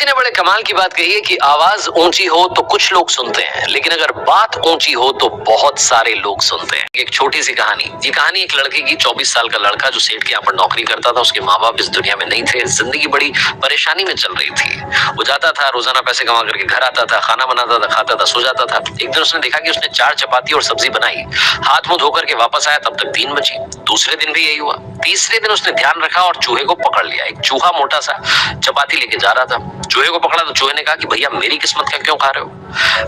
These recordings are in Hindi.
किसी ने बड़े कमाल की बात कही है कि आवाज ऊंची हो तो कुछ लोग सुनते हैं, लेकिन अगर बात ऊंची हो तो बहुत सारे लोग सुनते हैं। एक छोटी सी कहानी, ये कहानी एक लड़के की, 24 साल का लड़का जो सेठ के यहाँ पर नौकरी करता था। उसके माँ बाप इस दुनिया में नहीं थे, जिंदगी बड़ी परेशानी में चल रही थी। वो जाता था, रोजाना पैसे कमा करके घर आता था, खाना बनाता था, खाता था, सो जाता था। एक दिन उसने देखा कि उसने 4 चपाती और सब्जी बनाई, हाथ मुंह धोकर के वापस आया, तब तक 3 बजी। दूसरे दिन भी यही हुआ। तीसरे दिन उसने ध्यान रखा और चूहे को पकड़ लिया। एक चूहा मोटा सा चपाती लेके जा रहा था, चूहे को पकड़ा तो चूहे ने कहा कि भैया मेरी किस्मत का क्यों खा रहे हो,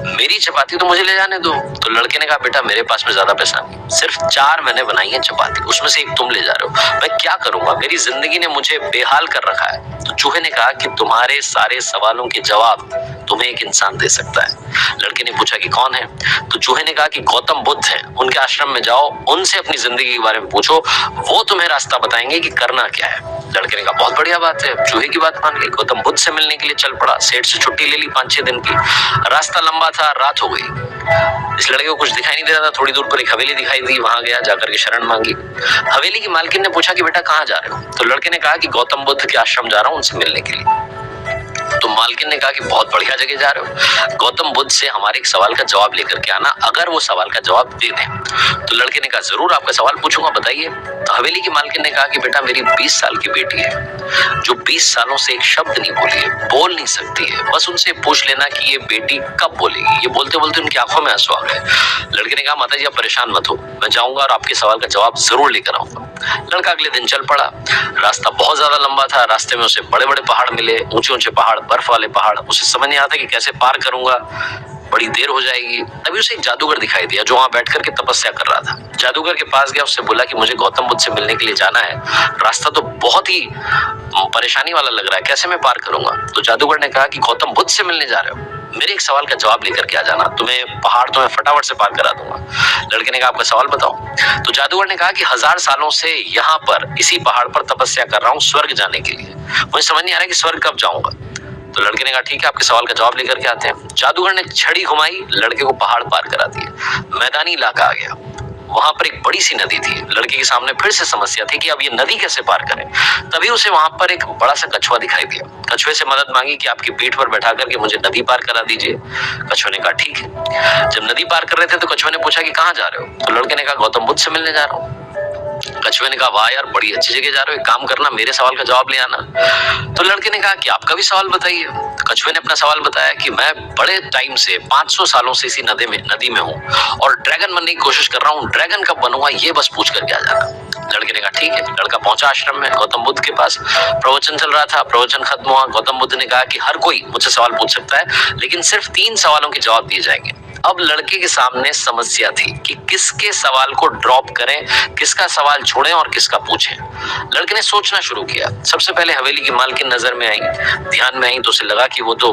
मेरी चपाती तो मुझे ले जाने दो। तो लड़के ने कहा बेटा मेरे पास में ज्यादा पैसा नहीं, सिर्फ 4 मैंने बनाई है चपाती, उसमें से एक तुम ले जा रहे हो, मैं क्या करूंगा, मेरी जिंदगी ने मुझे बेहाल कर रखा है। तो चूहे ने कहा कि तुम्हारे सारे सवालों के जवाब तुम्हें एक इंसान दे सकता है। लड़के ने पूछा कि कौन है? तो चूहे ने कहा कि गौतम बुद्ध है, उनके आश्रम में जाओ, उनसे अपनी जिंदगी के बारे में पूछो, वो तुम्हें रास्ता बताएंगे कि करना क्या है। लड़के ने कहा बहुत बढ़िया बात है, चूहे की बात मान ली, गौतम बुद्ध से मिलने के लिए चल पड़ा। सेठ से छुट्टी ले ली 5-6 दिन की। रास्ता लंबा था, रात हो गई। इस लड़के को कुछ दिखाई नहीं दे रहा था। थोड़ी दूर पर एक हवेली दिखाई दी, वहां गया, जाकर के शरण मांगी। हवेली की मालकिन ने पूछा कि बेटा कहाँ जा रहे हो? तो लड़के ने कहा कि गौतम बुद्ध के आश्रम जा रहा हूँ, उनसे मिलने के लिए। तो मालकिन ने कहा कि बहुत बढ़िया जगह जा रहे हो, गौतम बुद्ध से हमारे एक सवाल का जवाब लेकर के आना, अगर वो सवाल का जवाब दे दें। तो लड़के ने कहा जरूर, आपका सवाल पूछूंगा, बताइए। तो हवेली की मालकिन ने कहा कि बेटा मेरी 20 साल की बेटी है, जो 20 सालों से एक शब्द नहीं बोली है, बोल नहीं सकती है। बस उनसे पूछ लेना कि ये बेटी कब बोलेगी। ये बोलते बोलते उनकी आंखों में आंसू आ गए। लड़के ने कहा माता जी आप परेशान मत हो, मैं जाऊंगा और आपके सवाल का जवाब जरूर लेकर आऊंगा। लड़का अगले दिन चल पड़ा। रास्ता बहुत ज्यादा लंबा था, रास्ते में उसे बड़े बड़े पहाड़ मिले, ऊंचे ऊंचे पहाड़, बर्फ वाले पहाड़। उसे समझ नहीं आता कि कैसे पार करूंगा, बड़ी देर हो जाएगी। तभी उसे एक जादूगर दिखाई दिया जो वहां बैठ करके तपस्या कर रहा था। जादूगर के पास गया, उससे बोला कि मुझे गौतम बुद्ध से मिलने के लिए जाना है, रास्ता तो बहुत ही परेशानी वाला लग रहा है, कैसे मैं पार करूंगा? तो जादूगर ने कहा कि गौतम बुद्ध से मिलने जा रहे हो, मेरे एक सवाल का जवाब लेकर के आ जाना, तुम्हें पहाड़ तो मैं फटाफट से पार करा दूंगा। लड़के ने कहा आपका सवाल बताओ। तो जादूगर ने कहा कि 1000 सालों से यहाँ पर इसी पहाड़ पर तपस्या कर रहा हूँ स्वर्ग जाने के लिए, मुझे समझ नहीं आ रहा कि स्वर्ग कब जाऊंगा। तो लड़के ने कहा ठीक है, आपके सवाल का जवाब लेकर के आते हैं। जादूगर ने छड़ी घुमाई, लड़के को पहाड़ पार करा दिया। मैदानी इलाका आ गया, वहां पर एक बड़ी सी नदी थी। लड़के के सामने फिर से समस्या थी कि अब ये नदी कैसे पार करें। तभी उसे वहां पर एक बड़ा सा कछुआ दिखाई दिया। कछुए से मदद मांगी कि आपकी पीठ पर बैठा करके मुझे नदी पार करा दीजिए। कछुए ने कहा ठीक है। जब नदी पार कर रहे थे तो कछुए ने पूछा कि कहाँ जा रहे हो? तो लड़के ने कहा गौतम बुद्ध से मिलने जा रहा हूँ। कछुए ने कहा वाह यार, बड़ी अच्छी जगह जा रहे हो, एक काम करना मेरे सवाल का जवाब ले आना। तो लड़के ने कहा कि आपका भी सवाल बताइए। कछुए ने अपना सवाल बताया कि मैं बड़े टाइम से 500 सालों से इसी नदी में हूँ और ड्रैगन बनने की कोशिश कर रहा हूँ, ड्रैगन कब बनूंगा ये बस पूछ करके आ जाना। लड़के ने कहा ठीक है। लड़का पहुंचा आश्रम में, गौतम बुद्ध के पास। प्रवचन चल रहा था, प्रवचन खत्म हुआ। गौतम बुद्ध ने कहा कि हर कोई मुझसे सवाल पूछ सकता है, लेकिन सिर्फ 3 सवालों के जवाब दिए जाएंगे। अब लड़के के सामने समस्या थी कि किसके सवाल को ड्रॉप करें, किसका सवाल छोड़ें और किसका पूछें। लड़के ने सोचना शुरू किया। सबसे पहले हवेली की मालकिन नजर में आई, ध्यान में आई, तो उसे लगा कि वो तो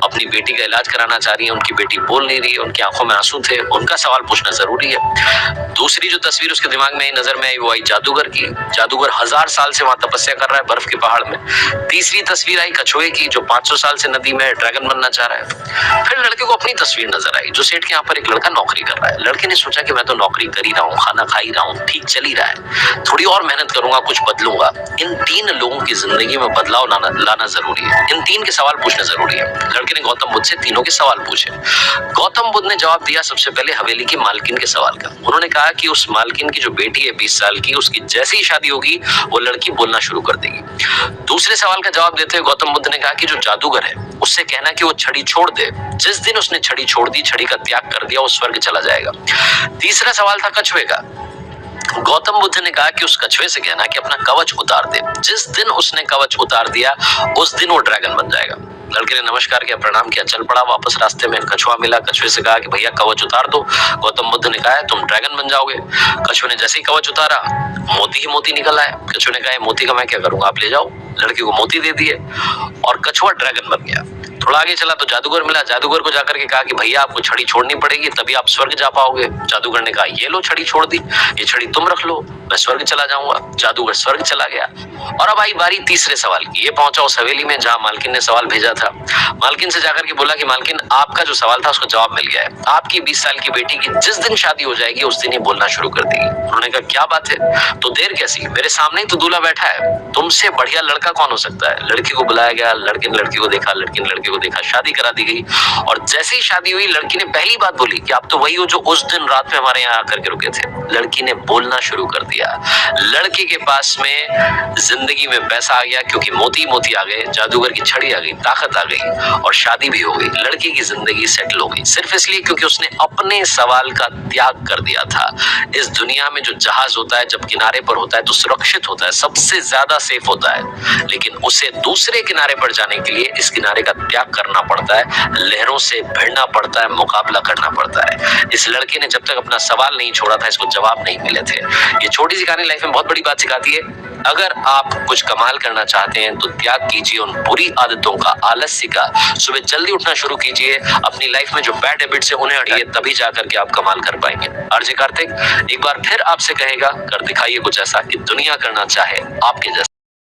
अपनी बेटी का इलाज कराना चाह रही है, उनकी बेटी बोल नहीं रही है, उनकी आंखों में आंसू थे, उनका सवाल पूछना जरूरी है। दूसरी जो तस्वीर उसके दिमाग में आई, नजर में आई, वो आई जादूगर की। जादूगर 1000 साल से वहां तपस्या कर रहा है बर्फ के पहाड़ में। तीसरी तस्वीर आई कछुए की, जो 500 साल से नदी में ड्रैगन बनना चाह रहा है। फिर लड़के को अपनी तस्वीर नजर आई, जो सेठ के यहाँ पर एक लड़का नौकरी कर रहा है। लड़के ने सोचा कि मैं तो नौकरी कर ही रहा हूँ, खाना खा ही रहा हूँ, ठीक चल ही रहा है, थोड़ी और मेहनत करूंगा, कुछ बदलूंगा। इन 3 लोगों की जिंदगी में बदलाव लाना जरूरी है, इन 3 के सवाल पूछना जरूरी है। लड़के ने गौतम बुद्ध से तीनों के सवाल पूछे। गौतम बुद्ध ने जवाब दिया सबसे पहले हवेली की मालकिन के सवाल का। उन्होंने कहा कि उस मालकिन की जो बेटी है 20 साल की, उसकी जैसे ही शादी होगी वो लड़की बोलना शुरू कर देगी। दूसरे सवाल का जवाब देते हुए गौतम बुद्ध ने कहा कि जो जादूगर है उससे कहना कि वो छड़ी छोड़ दे, जिस दिन उसने छड़ी छोड़ दी, छड़ी का त्याग कर दिया, वो स्वर्ग चला जाएगा। तीसरा सवाल था कछुए का। गौतम बुद्ध ने कहा कि उस कछुए से कहना कि अपना कवच उतार दे, जिस दिन उसने कवच उतार दिया उस दिन वो ड्रैगन बन जाएगा। लड़के ने नमस्कार किया, प्रणाम किया, चल पड़ा वापस। रास्ते में कछुआ मिला, कछुए से कहा कि भैया कवच उतार दो। गौतम बुद्ध ने कहा तुम ड्रैगन बन जाओगे। कछुए ने जैसे ही कवच उतारा, मोती ही मोती निकल आया। कछुए ने कहा मोती का मैं क्या करूंगा, आप ले जाओ। लड़के को मोती दे दिए और कछुआ ड्रैगन बन गया। थोड़ा आगे चला तो जादूगर मिला। जादूगर को जाकर के कहा कि भैया आपको छड़ी छोड़नी पड़ेगी तभी आप स्वर्ग जा पाओगे। जादूगर ने कहा ये लो छड़ी छोड़ दी, ये छड़ी तुम रख लो, मैं स्वर्ग चला जाऊंगा। जादूगर स्वर्ग चला गया। और अब आई बारी तीसरे सवाल की। ये पहुंचा उस हवेली में जहां मालकिन ने सवाल भेजा था। मालकिन से जाकर के बोला कि मालकिन आपका जो सवाल था उसका जवाब मिल गया है। आपकी 20 साल की बेटी की जिस दिन शादी हो जाएगी उस दिन ही बोलना शुरू कर देगी। उन्होंने कहा क्या बात है, तो देर कैसी, मेरे सामने ही तो दूल्हा बैठा है, तुमसे बढ़िया लड़का कौन हो सकता है। लड़की को बुलाया गया, लड़के ने लड़की को देखा, लड़की ने लड़के को देखा, शादी करा दी गई। और जैसे ही शादी हुई लड़की ने पहली बात बोली कि आप तो वही हो जो उस दिन रात में हमारे यहाँ आकर के रुके थे। लड़की ने बोलना शुरू कर दिया। लड़के के पास में जिंदगी में पैसा आ गया क्योंकि मोती मोती आ गए, जादूगर की छड़ी आ गई, ताकत आ गई और शादी भी हो गई। लड़की की जिंदगी सेटल हो गई सिर्फ इसलिए क्योंकि उसने अपने सवाल का त्याग कर दिया था। इस दुनिया में जो जहाज होता है जब किनारे पर होता है तो सुरक्षित होता है, सबसे ज्यादा सेफ होता है, लेकिन उसे दूसरे किनारे पर जाने के लिए इस किनारे का त्याग करना पड़ता है, लहरों से भिड़ना पड़ता है, मुकाबला करना पड़ता है। इस लड़के ने जब तक अपना सवाल नहीं छोड़ा था, इसको जवाब नहीं मिले थे। ये छोटी सी कहानी लाइफ में बहुत बड़ी बात सिखाती है। अगर आप कुछ कमाल करना चाहते हैं तो त्याग कीजिए उन बुरी आदतों का, आलस्य का। सुबह जल्दी उठना शुरू कीजिए, अपनी लाइफ में जो बैड हैबिट्स है उन्हें हटाइए, तभी जाकर के आप कमाल कर पाएंगे। आरजे कार्तिक एक बार फिर आपसे कहेगा, कर दिखाइए कुछ ऐसा कि दुनिया करना चाहे आपके जैसा।